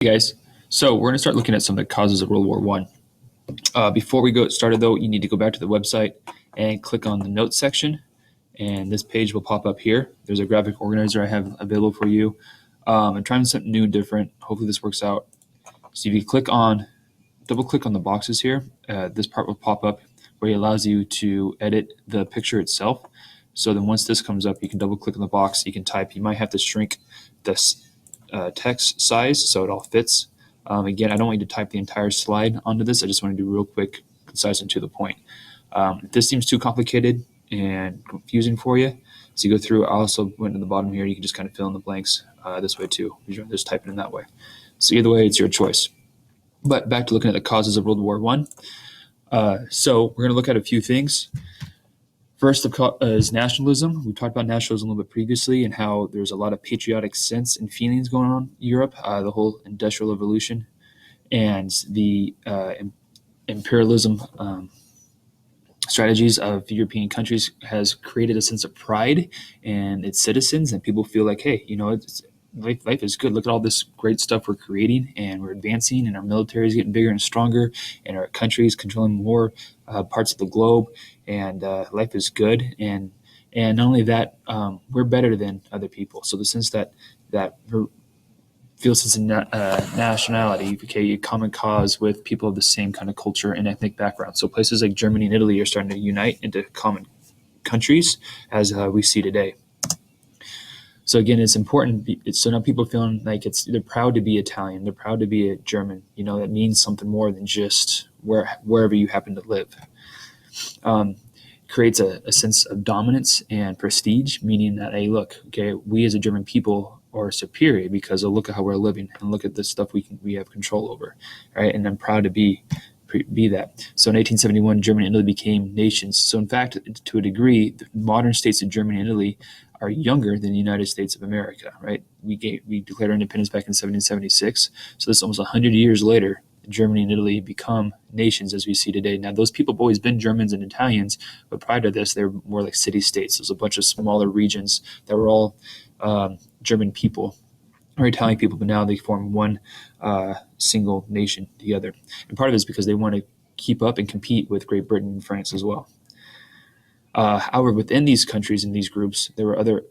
Hey guys, so we're going to start looking at some of the causes of World War One. Before we get started, though, you need to go back to the website and click on the notes section, and this page will pop up here. There's a graphic organizer I have available for you. I'm trying something new and different. Hopefully, this works out. So if you double click on the boxes here, this part will pop up where it allows you to edit the picture itself. So then once this comes up, you can double click on the box. You can type. You might have to shrink this text size so it all fits. Again, I don't want you to type the entire slide onto this. I just want to do real quick, concise, and to the point. If this seems too complicated and confusing for you, so you go through, I also went to the bottom here. You can just kind of fill in the blanks this way too. You just type it in that way. So either way, it's your choice. But back to looking at the causes of World War One. So we're going to look at a few things. First is nationalism. We talked about nationalism a little bit previously and how there's a lot of patriotic sense and feelings going on in Europe, the whole Industrial Revolution, and the imperialism strategies of European countries has created a sense of pride in its citizens, and people feel like, hey, life is good. Look at all this great stuff we're creating, and we're advancing, and our military is getting bigger and stronger, and our country is controlling more parts of the globe, and life is good. And not only that, we're better than other people. So the sense that we're feel a sense of nationality, okay, a common cause with people of the same kind of culture and ethnic background. So places like Germany and Italy are starting to unite into common countries, as we see today. So again, it's important. So now people feeling like they're proud to be Italian, they're proud to be a German. That means something more than just wherever you happen to live. Creates a sense of dominance and prestige, meaning that, hey, look, okay, we as a German people are superior because look at how we're living and look at the stuff we have control over, right? And I'm proud to be that. So in 1871, Germany and Italy became nations. So in fact, to a degree, the modern states of Germany and Italy are younger than the United States of America, right? We declared our independence back in 1776. So this is almost 100 years later, Germany and Italy become nations as we see today. Now, those people have always been Germans and Italians, but prior to this, they were more like city-states. There's a bunch of smaller regions that were all German people or Italian people, but now they form one single nation together. And part of it is because they want to keep up and compete with Great Britain and France as well. However, within these countries and these groups, there were other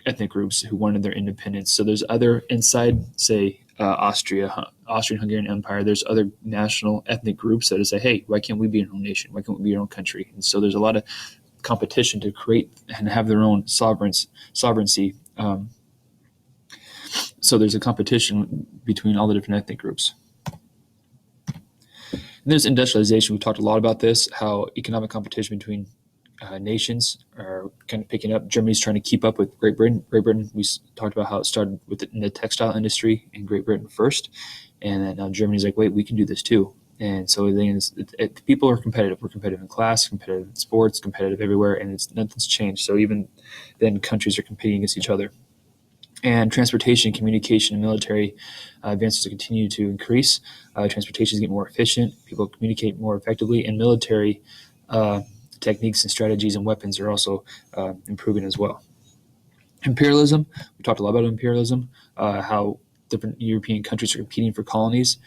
ethnic groups who wanted their independence. So there's other inside, say, Austrian-Hungarian Empire, there's other national ethnic groups that say, hey, why can't we be our own nation? Why can't we be our own country? And so there's a lot of competition to create and have their own sovereignty. So there's a competition between all the different ethnic groups. And there's industrialization. We talked a lot about this, how economic competition between nations are kind of picking up. Germany's trying to keep up with Great Britain. We talked about how it started in the textile industry in Great Britain first, and then now Germany's like, wait, we can do this too. And so people are competitive. We're competitive in class, competitive in sports, competitive everywhere, and nothing's changed. So even then, countries are competing against each other. And transportation, communication, and military advances continue to increase. Transportation is getting more efficient. People communicate more effectively, and military techniques and strategies and weapons are also improving as well. Imperialism, we talked a lot about imperialism, how different European countries are competing for colonies.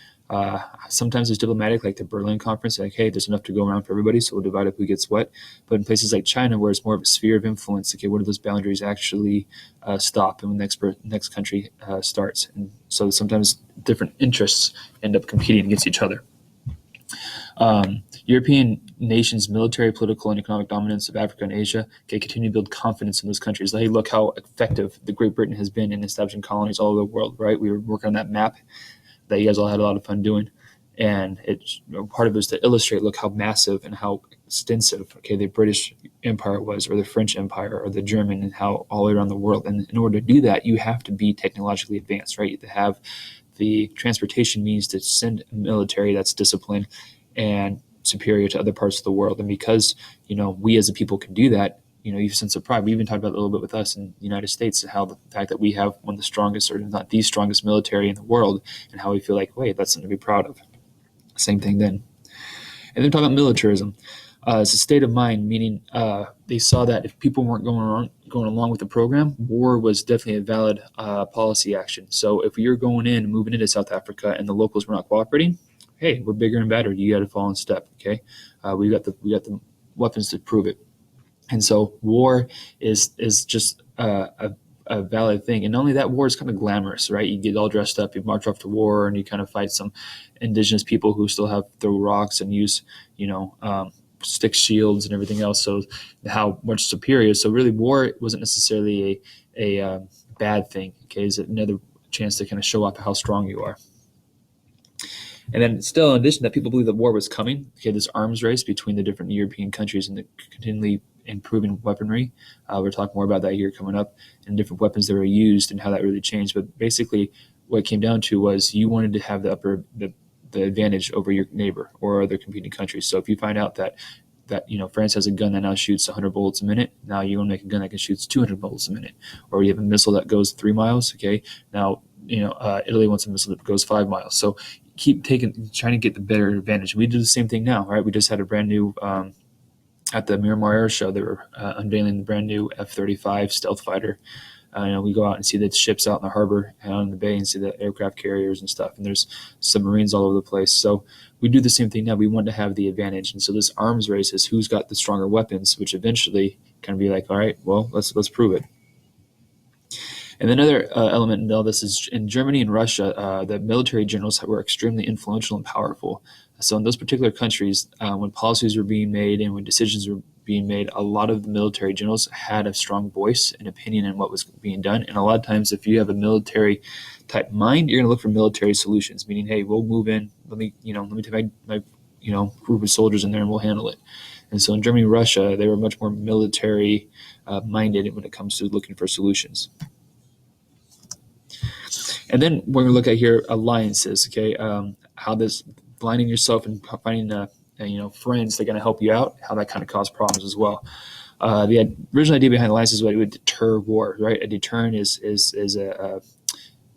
Sometimes it's diplomatic, like the Berlin Conference, like, hey, there's enough to go around for everybody, so we'll divide up who gets what. But in places like China, where it's more of a sphere of influence, okay, what do those boundaries actually stop and when the next country starts? And so sometimes different interests end up competing against each other. European nations' military, political, and economic dominance of Africa and Asia can continue to build confidence in those countries. Like, hey, look how effective the Great Britain has been in establishing colonies all over the world, right? We were working on that map that you guys all had a lot of fun doing. And part of it is to illustrate, look how massive and how extensive, okay, the British Empire was, or the French Empire, or the German, and how all the way around the world. And in order to do that, you have to be technologically advanced, right? You have to have the transportation means to send a military that's disciplined and superior to other parts of the world. And because, we as a people can do that, you have a sense of pride. We even talked about it a little bit with us in the United States, how the fact that we have one of the strongest, or not the strongest military in the world, and how we feel like, wait, that's something to be proud of. Same thing then. And then talk about militarism. It's a state of mind, meaning they saw that if people weren't going along with the program, war was definitely a valid policy action. So if you're going in and moving into South Africa and the locals were not cooperating, hey, we're bigger and better. You got to fall in step. Okay, we got the weapons to prove it. And so war is just a valid thing. And not only that, war is kind of glamorous, right? You get all dressed up, you march off to war, and you kind of fight some indigenous people who still have throw rocks and use, stick shields and everything else. So how much superior. So really, war wasn't necessarily a bad thing. Okay, it's another chance to kind of show off how strong you are. And then still, in addition to that, people believe that war was coming. Okay, this arms race between the different European countries and the continually improving weaponry. We're talking more about that here coming up, and different weapons that were used and how that really changed. But basically, what it came down to was you wanted to have the advantage over your neighbor or other competing countries. So if you find out that France has a gun that now shoots 100 bullets a minute, now you want to make a gun that can shoot 200 bullets a minute, or you have a missile that goes 3 miles. Okay, now Italy wants a missile that goes 5 miles. So keep trying to get the better advantage. We do the same thing now, right? We just had a brand new at the Miramar Air Show. They were unveiling the brand new F-35 stealth fighter. We go out and see the ships out in the harbor and out in the bay and see the aircraft carriers and stuff. And there's submarines all over the place. So we do the same thing now. We want to have the advantage. And so this arms race is who's got the stronger weapons, which eventually can be like, all right, well, let's prove it. And another element in all this is in Germany and Russia, the military generals were extremely influential and powerful. So in those particular countries, when policies were being made and when decisions were being made, a lot of the military generals had a strong voice and opinion in what was being done. And a lot of times, if you have a military type mind, you're going to look for military solutions, meaning, hey, we'll move in. Let me take my group of soldiers in there and we'll handle it. And so in Germany and Russia, they were much more military minded when it comes to looking for solutions. And then when we look at here, alliances, okay, how this blinding yourself and finding friends that are going to help you out, how that kind of caused problems as well. The original idea behind alliances was it would deter war, right? A deterrent is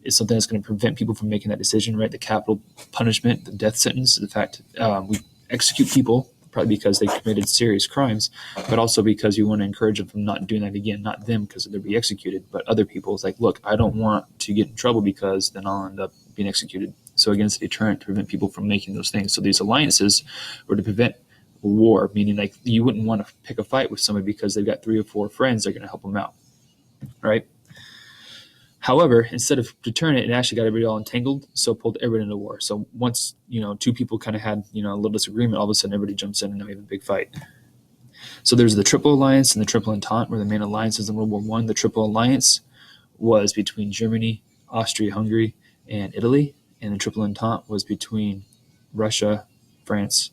something that's going to prevent people from making that decision, right? The capital punishment, the death sentence, the fact we execute people probably because they committed serious crimes, but also because you want to encourage them from not doing that again, not them because they'll be executed, but other people. It's like, look, I don't want to get in trouble because then I'll end up being executed. So again, it's a deterrent to prevent people from making those things. So these alliances were to prevent war, meaning like you wouldn't want to pick a fight with somebody because they've got 3 or 4 friends that are going to help them out, right? However, instead of deterring it actually got everybody all entangled, so pulled everybody into war. So once, 2 people kind of had, a little disagreement, all of a sudden everybody jumps in and now we have a big fight. So there's the Triple Alliance and the Triple Entente were the main alliances in World War I. The Triple Alliance was between Germany, Austria-Hungary, and Italy. And the Triple Entente was between Russia, France,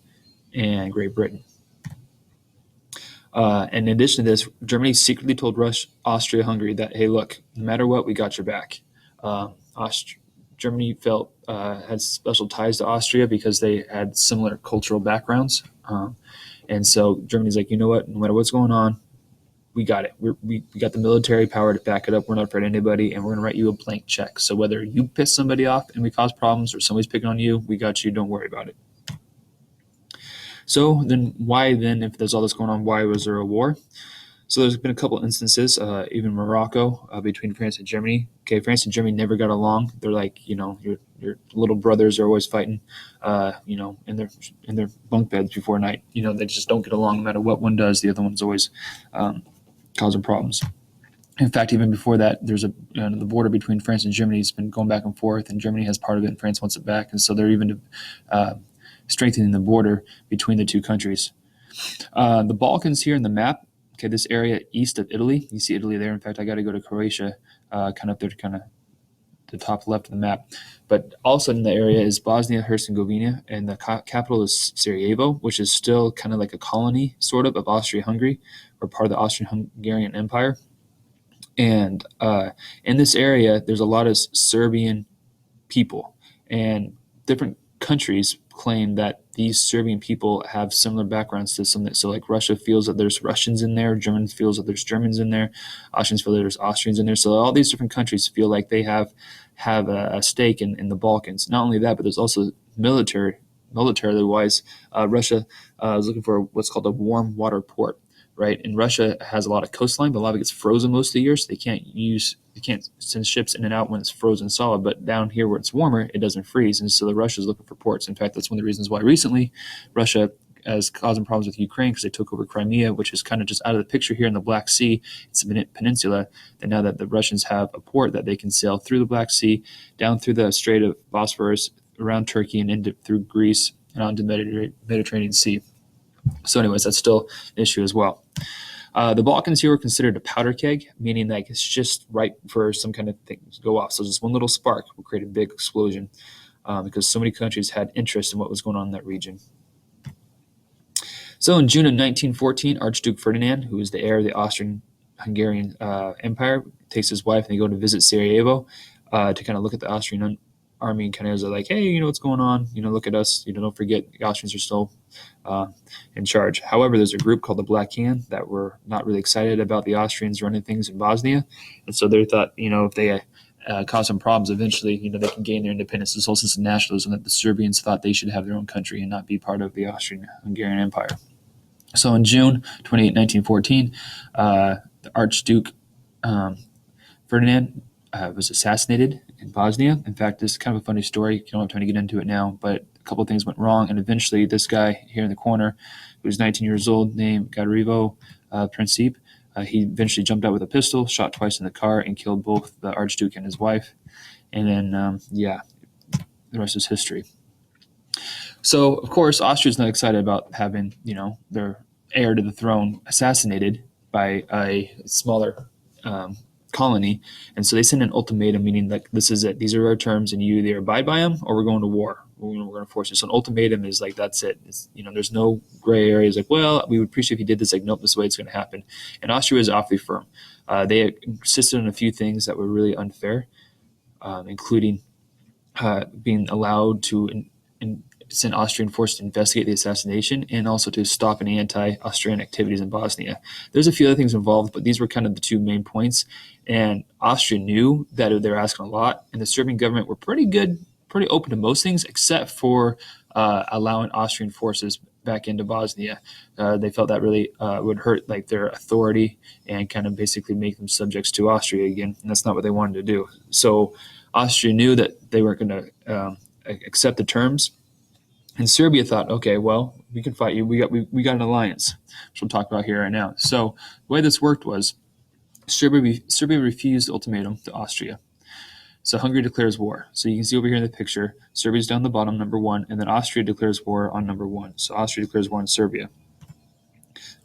and Great Britain. And in addition to this, Germany secretly told Austria-Hungary that, hey, look, no matter what, we got your back. Germany felt had special ties to Austria because they had similar cultural backgrounds. And so Germany's like, you know what, no matter what's going on, we got it. We got the military power to back it up. We're not afraid of anybody, and we're going to write you a blank check. So whether you piss somebody off and we cause problems or somebody's picking on you, we got you. Don't worry about it. So then why then, if there's all this going on, why was there a war? So there's been a couple instances, even Morocco, between France and Germany. Okay, France and Germany never got along. They're like, your little brothers are always fighting, in their bunk beds before night. They just don't get along no matter what one does. The other one's always causing problems. In fact, even before that, there's the border between France and Germany has been going back and forth, and Germany has part of it, and France wants it back. And so they're even strengthening the border between the 2 countries. The Balkans here in the map, okay, this area east of Italy, you see Italy there. In fact, I got to go to Croatia, kind of up there to kind of the top left of the map. But also in the area is Bosnia-Herzegovina, and the capital is Sarajevo, which is still kind of like a colony, sort of Austria-Hungary, or part of the Austrian-Hungarian Empire. And in this area, there's a lot of Serbian people, and different countries claim that these Serbian people have similar backgrounds to some. So like Russia feels that there's Russians in there, Germany feels that there's Germans in there, Austrians feel that there's Austrians in there. So all these different countries feel like they have a stake in the Balkans. Not only that, but there's also military militarily-wise, Russia was looking for what's called a warm water port, right? And Russia has a lot of coastline, but a lot of it gets frozen most of the year, so they can't send ships in and out when it's frozen solid. But down here where it's warmer, it doesn't freeze, and so the Russia's looking for ports. In fact, that's one of the reasons why recently Russia is causing problems with Ukraine, because they took over Crimea, which is kind of just out of the picture here in the Black Sea. It's a peninsula. And now that the Russians have a port that they can sail through the Black Sea, down through the Strait of Bosphorus, around Turkey, and into through Greece and onto the Mediterranean Sea. So anyways, that's still an issue as well. The Balkans here were considered a powder keg, meaning like it's just right for some kind of thing to go off. So just one little spark will create a big explosion, because so many countries had interest in what was going on in that region. So in June of 1914, Archduke Ferdinand, who was the heir of the Austrian-Hungarian Empire, takes his wife and they go to visit Sarajevo to kind of look at the Austrian army, and kind of is like, hey, what's going on? Look at us. Don't forget the Austrians are still in charge. However, there's a group called the Black Hand that were not really excited about the Austrians running things in Bosnia, and so they thought, if they cause some problems, eventually, they can gain their independence. This whole sense of nationalism that the Serbians thought they should have their own country and not be part of the Austrian-Hungarian Empire. So in June 28, 1914, the Archduke Ferdinand was assassinated in Bosnia. In fact, this is kind of a funny story. I don't have time to get into it now, but a couple of things went wrong, and eventually this guy here in the corner, who was 19 years old, named Gavrilo Princip, he eventually jumped out with a pistol, shot twice in the car, and killed both the Archduke and his wife. And then, the rest is history. So, of course, Austria's not excited about having, their heir to the throne assassinated by a smaller colony. And so they send an ultimatum, meaning like, this is it. These are our terms, and you either abide by them or we're going to war. We're going to force you. So an ultimatum is like, that's it. There's no gray areas like, well, we would appreciate if you did this. Like, nope, this is the way it's going to happen. And Austria is awfully firm. They insisted on a few things that were really unfair, including being allowed to send Austrian forces to investigate the assassination, and also to stop any anti-Austrian activities in Bosnia. There's a few other things involved, but these were kind of the two main points. And Austria knew that they were asking a lot, and the Serbian government were pretty open to most things, except for allowing Austrian forces back into Bosnia. They felt that really would hurt like their authority and kind of basically make them subjects to Austria again, and that's not what they wanted to do. So Austria knew that they weren't going to accept the terms. And Serbia thought, okay, well, we can fight you. We got an alliance, which we'll talk about here right now. So the way this worked was Serbia refused the ultimatum to Austria. So Hungary declares war. So you can see over here in the picture, Serbia's down the bottom, number one, and then Austria declares war on number one. So Austria declares war on Serbia.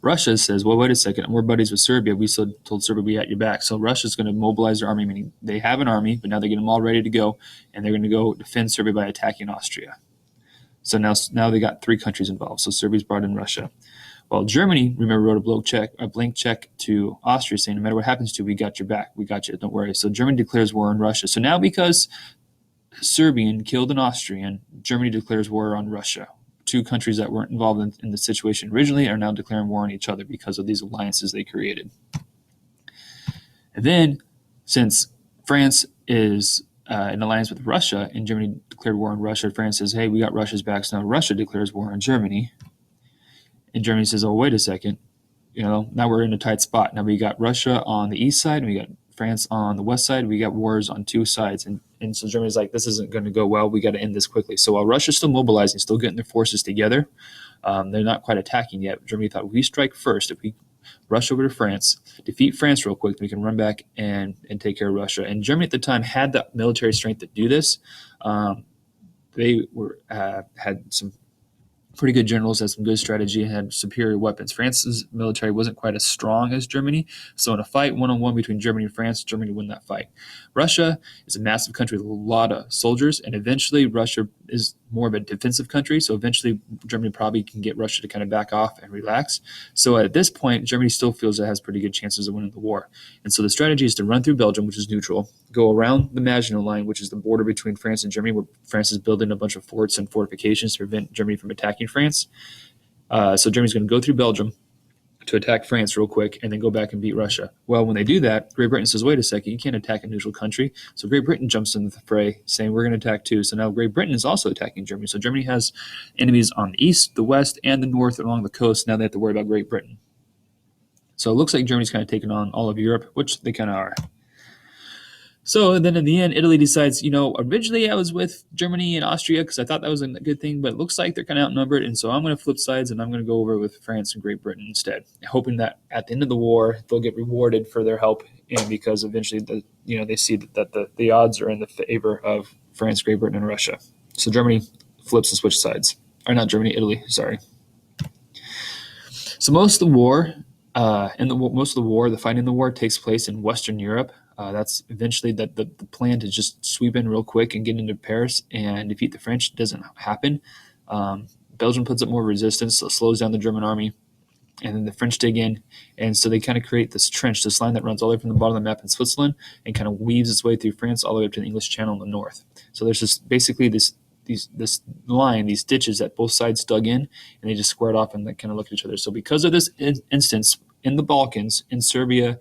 Russia says, well, wait a second, we're buddies with Serbia. We still told Serbia we had your back. So Russia's going to mobilize their army, meaning they have an army, but now they get them all ready to go, and they're going to go defend Serbia by attacking Austria. So now they got three countries involved. So Serbia's brought in Russia. Well, Germany, remember, wrote a blank check to Austria saying, no matter what happens to you, we got your back. We got you. Don't worry. So Germany declares war on Russia. So now because Serbian killed an Austrian, Germany declares war on Russia. Two countries that weren't involved in the situation originally are now declaring war on each other because of these alliances they created. And then, since France is in alliance with Russia, and Germany declared war on Russia, France says, hey, we got Russia's back, so now Russia declares war on Germany. And Germany says, oh, wait a second, now we're in a tight spot. Now we got Russia on the east side, and we got France on the west side. We got wars on two sides. And so Germany's like, this isn't going to go well. We got to end this quickly. So while Russia's still mobilizing, still getting their forces together, they're not quite attacking yet. Germany thought, if we strike first, if we rush over to France, defeat France real quick, we can run back and take care of Russia. And Germany at the time had the military strength to do this. They had some pretty good generals, had some good strategy, and had superior weapons. France's military wasn't quite as strong as Germany. So in a fight one-on-one between Germany and France, Germany would win that fight. Russia is a massive country with a lot of soldiers, and eventually Russia is more of a defensive country. So eventually Germany probably can get Russia to kind of back off and relax. So at this point, Germany still feels it has pretty good chances of winning the war. And so the strategy is to run through Belgium, which is neutral, go around the Maginot Line, which is the border between France and Germany, where France is building a bunch of forts and fortifications to prevent Germany from attacking France. So Germany's going to go through Belgium, to attack France real quick and then go back and beat Russia. Well, when they do that, Great Britain says, wait a second, you can't attack a neutral country. So Great Britain jumps into the fray saying, we're going to attack too. So now Great Britain is also attacking Germany. So Germany has enemies on the east, the west, and the north along the coast. Now they have to worry about Great Britain. So it looks like Germany's kind of taking on all of Europe, which they kind of are. So then in the end, Italy decides, originally I was with Germany and Austria because I thought that was a good thing, but it looks like they're kind of outnumbered. And so I'm going to flip sides and I'm going to go over with France and Great Britain instead, hoping that at the end of the war, they'll get rewarded for their help. And because eventually, they see that the odds are in the favor of France, Great Britain, and Russia. So Germany flips and switches sides. Or not Germany, Italy, sorry. So most of the war, the fighting in the war takes place in Western Europe. That's eventually the plan to just sweep in real quick and get into Paris and defeat the French doesn't happen. Belgium puts up more resistance, so it slows down the German army, and then the French dig in, and so they kind of create this trench, this line that runs all the way from the bottom of the map in Switzerland and kind of weaves its way through France all the way up to the English Channel in the north. So there's just basically this line, these ditches that both sides dug in, and they just squared off and they kind of look at each other. So because of this instance in the Balkans, in Serbia,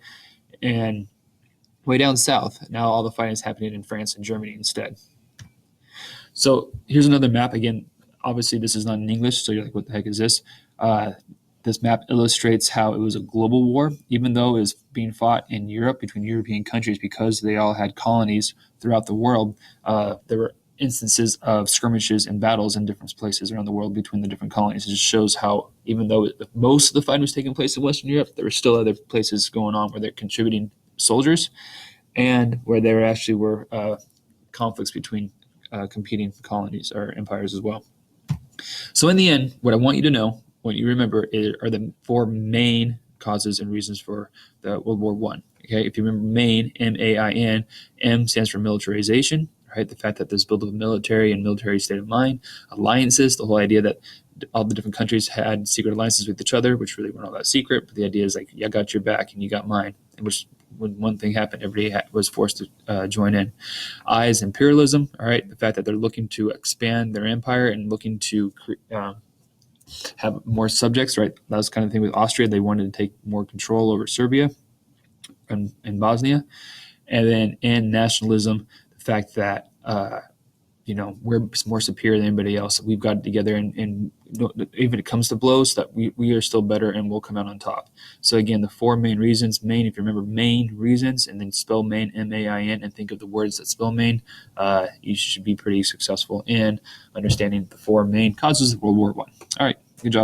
and way down south, now all the fighting is happening in France and Germany instead. So here's another map. Again, obviously this is not in English, so you're like, what the heck is this? This map illustrates how it was a global war, even though it was being fought in Europe between European countries because they all had colonies throughout the world. There were instances of skirmishes and battles in different places around the world between the different colonies. It just shows how, even though most of the fighting was taking place in Western Europe, there were still other places going on where they're contributing soldiers and where there actually were conflicts between competing colonies or empires as well. So in the end, what I want you to know, what you remember, are the four main causes and reasons for the World War I. Okay, if you remember MAIN, M-A-I-N, M stands for militarization, right? The fact that there's build of a military and military state of mind. Alliances, the whole idea that all the different countries had secret alliances with each other, which really weren't all that secret, but the idea is like, I got your back and you got mine, which when one thing happened, everybody was forced to join in. I is imperialism, all right? The fact that they're looking to expand their empire and looking to have more subjects, right? That was kind of the thing with Austria. They wanted to take more control over Serbia and Bosnia. And then in nationalism, the fact that, we're more superior than anybody else. We've got it together, and even if it comes to blows, that we are still better and we'll come out on top. So again, the four main reasons, MAIN, if you remember main reasons, and then spell MAIN, M-A-I-N, and think of the words that spell MAIN, you should be pretty successful in understanding the four main causes of World War I. All right, good job.